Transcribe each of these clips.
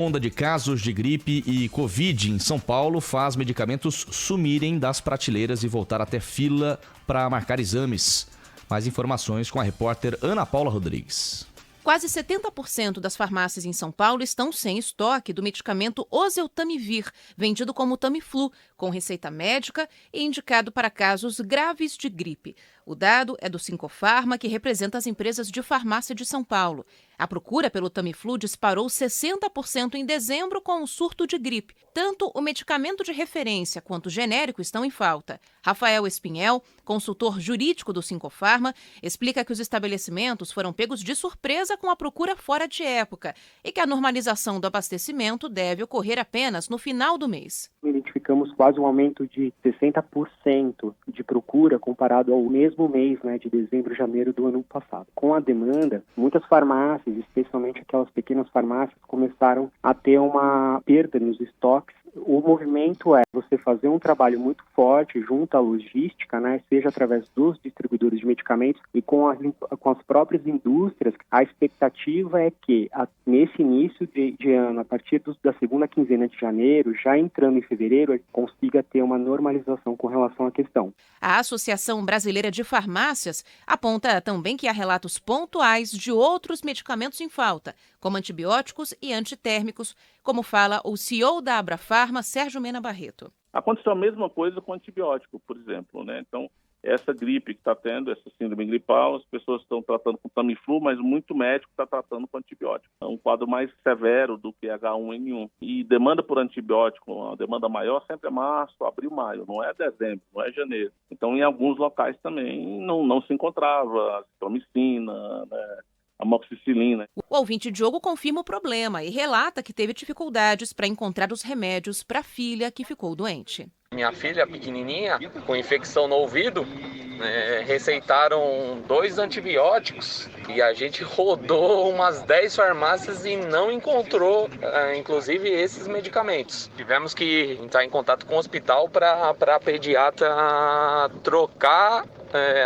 Onda de casos de gripe e Covid em São Paulo faz medicamentos sumirem das prateleiras e voltar até fila para marcar exames. Mais informações com a repórter Ana Paula Rodrigues. Quase 70% das farmácias em São Paulo estão sem estoque do medicamento Oseltamivir, vendido como Tamiflu, com receita médica e indicado para casos graves de gripe. O dado é do Sincofarma, que representa as empresas de farmácia de São Paulo. A procura pelo Tamiflu disparou 60% em dezembro com o surto de gripe. Tanto o medicamento de referência quanto o genérico estão em falta. Rafael Espinhel, consultor jurídico do Sincofarma, explica que os estabelecimentos foram pegos de surpresa com a procura fora de época e que a normalização do abastecimento deve ocorrer apenas no final do mês. Identificamos quase um aumento de 60% de procura comparado ao mesmo mês, de dezembro e janeiro do ano passado. Com a demanda, muitas farmácias, especialmente aquelas pequenas farmácias, começaram a ter uma perda nos estoques. O movimento é você fazer um trabalho muito forte junto à logística, seja através dos distribuidores de medicamentos e com as próprias indústrias. A expectativa é que, nesse início de ano, a partir da segunda quinzena de janeiro, já entrando em fevereiro, consiga ter uma normalização com relação à questão. A Associação Brasileira de Farmácias aponta também que há relatos pontuais de outros medicamentos em falta, como antibióticos e antitérmicos, como fala o CEO da Abrafarma, Sérgio Mena Barreto. Aconteceu a mesma coisa com antibiótico, por exemplo, Então, essa gripe que está tendo, essa síndrome gripal, as pessoas estão tratando com Tamiflu, mas muito médico está tratando com antibiótico. É um quadro mais severo do que H1N1. E demanda por antibiótico, a demanda maior sempre é março, abril, maio, não é dezembro, não é janeiro. Então, em alguns locais também não se encontrava azitromicina, amoxicilina. O ouvinte Diogo confirma o problema e relata que teve dificuldades para encontrar os remédios para a filha que ficou doente. Minha filha pequenininha, com infecção no ouvido, receitaram 2 antibióticos e a gente rodou umas 10 farmácias e não encontrou, inclusive, esses medicamentos. Tivemos que entrar em contato com o hospital para a pediatra trocar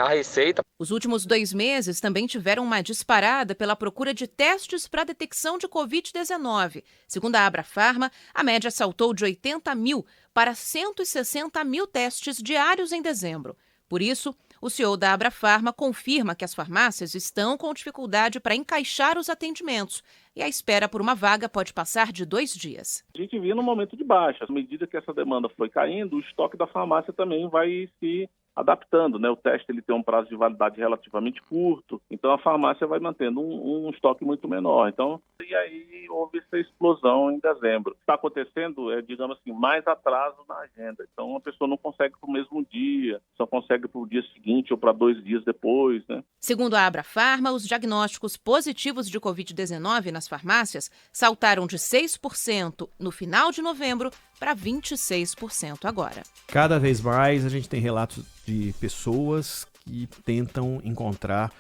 a receita. Os últimos 2 meses também tiveram uma disparada pela procura de testes para detecção de Covid-19. Segundo a Abrafarma, a média saltou de 80 mil para 160 mil testes diários em dezembro. Por isso, o CEO da Abrafarma confirma que as farmácias estão com dificuldade para encaixar os atendimentos e a espera por uma vaga pode passar de 2 dias. A gente vinha num momento de baixa. À medida que essa demanda foi caindo, o estoque da farmácia também vai se adaptando, O teste ele tem um prazo de validade relativamente curto, então a farmácia vai mantendo um estoque muito menor. Então, e aí houve essa explosão em dezembro. O que está acontecendo é, digamos assim, mais atraso na agenda. Então, a pessoa não consegue para o mesmo dia, só consegue para o dia seguinte ou para 2 dias depois, Segundo a Abrafarma, os diagnósticos positivos de Covid-19 nas farmácias saltaram de 6% no final de novembro para 26% agora. Cada vez mais a gente tem relatos de pessoas que tentam encontrar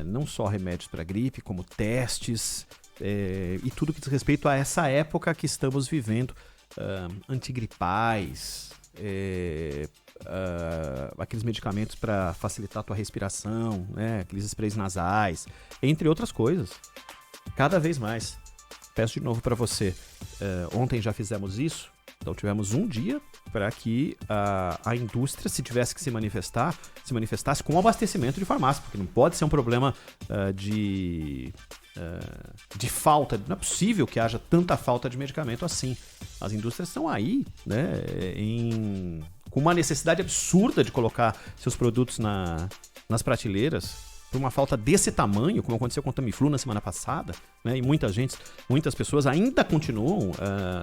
não só remédios para gripe, como testes e tudo que diz respeito a essa época que estamos vivendo, antigripais, aqueles medicamentos para facilitar a tua respiração, aqueles sprays nasais, entre outras coisas. Cada vez mais. Peço de novo para você, ontem já fizemos isso, então tivemos um dia para que a indústria, se tivesse que se manifestasse com abastecimento de farmácia, porque não pode ser um problema de falta, não é possível que haja tanta falta de medicamento assim. As indústrias estão aí, com uma necessidade absurda de colocar seus produtos nas prateleiras, por uma falta desse tamanho, como aconteceu com o Tamiflu na semana passada, e muitas pessoas ainda continuam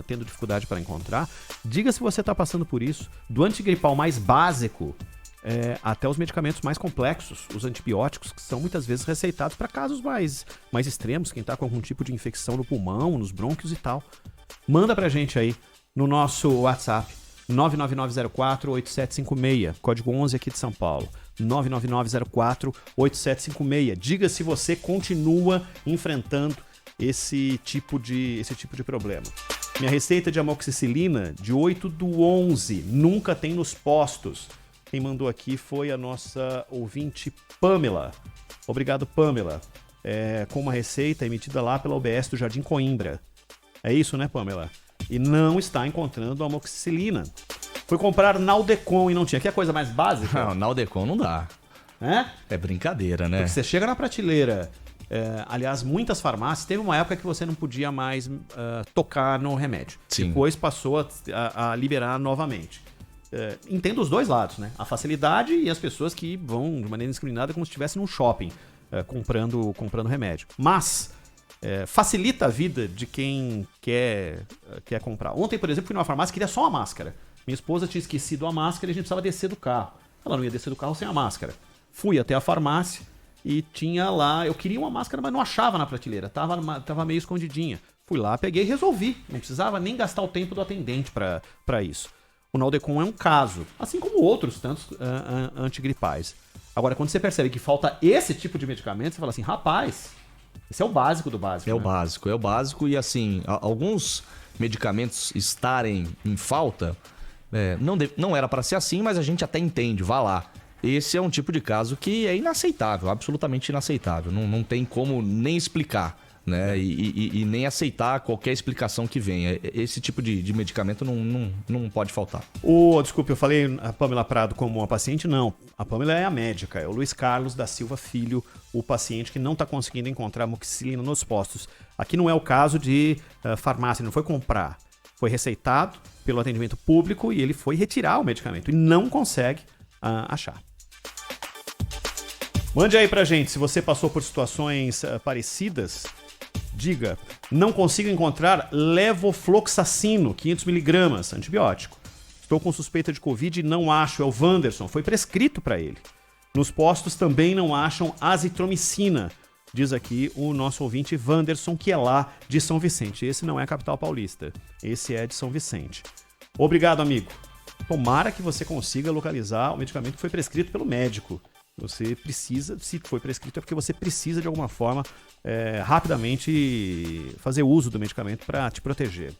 tendo dificuldade para encontrar. Diga se você está passando por isso, do antigripal mais básico até os medicamentos mais complexos, os antibióticos, que são muitas vezes receitados para casos mais extremos, quem está com algum tipo de infecção no pulmão, nos brônquios e tal. Manda pra gente aí no nosso WhatsApp, 99904-8756, código 11 aqui de São Paulo. 99904-8756. Diga se você continua enfrentando esse tipo de problema. Minha receita de amoxicilina de 8/11 nunca tem nos postos. Quem mandou aqui foi a nossa ouvinte Pamela. Obrigado, Pamela. Com uma receita emitida lá pela UBS do Jardim Coimbra. É isso, né, Pamela? E não está encontrando amoxicilina. Foi comprar Naldecon e não tinha. Que é a coisa mais básica? Não, Naldecon não dá. É brincadeira, né? Porque você chega na prateleira, aliás, muitas farmácias, teve uma época que você não podia mais tocar no remédio. Sim. Depois passou a liberar novamente. Entendo os dois lados, né? A facilidade e as pessoas que vão de maneira indiscriminada como se estivesse num shopping comprando remédio. Mas facilita a vida de quem quer comprar. Ontem, por exemplo, fui numa farmácia e queria só uma máscara. Minha esposa tinha esquecido a máscara e a gente precisava descer do carro. Ela não ia descer do carro sem a máscara. Fui até a farmácia e tinha lá... Eu queria uma máscara, mas não achava na prateleira. Tava meio escondidinha. Fui lá, peguei e resolvi. Não precisava nem gastar o tempo do atendente para isso. O Naldecon é um caso, assim como outros tantos antigripais. Agora, quando você percebe que falta esse tipo de medicamento, você fala assim, rapaz, esse é o básico do básico. É o básico e assim, alguns medicamentos estarem em falta, não era para ser assim, mas a gente até entende, vá lá. Esse é um tipo de caso que é inaceitável, absolutamente inaceitável, não tem como nem explicar. Né? E nem aceitar qualquer explicação que venha. Esse tipo de medicamento não pode faltar. Desculpe, eu falei a Pamela Prado como uma paciente? Não, a Pamela é a médica, é o Luiz Carlos da Silva Filho, o paciente que não está conseguindo encontrar amoxicilina nos postos. Aqui não é o caso de farmácia, não foi comprar, foi receitado pelo atendimento público e ele foi retirar o medicamento e não consegue achar. Mande aí pra gente se você passou por situações parecidas. Diga, não consigo encontrar levofloxacino, 500mg, antibiótico. Estou com suspeita de Covid e não acho, é o Wanderson, foi prescrito para ele. Nos postos também não acham azitromicina, diz aqui o nosso ouvinte Wanderson, que é lá de São Vicente. Esse não é a capital paulista, esse é de São Vicente. Obrigado, amigo. Tomara que você consiga localizar o medicamento que foi prescrito pelo médico. Você precisa, se foi prescrito, é porque você precisa de alguma forma rapidamente fazer uso do medicamento para te proteger.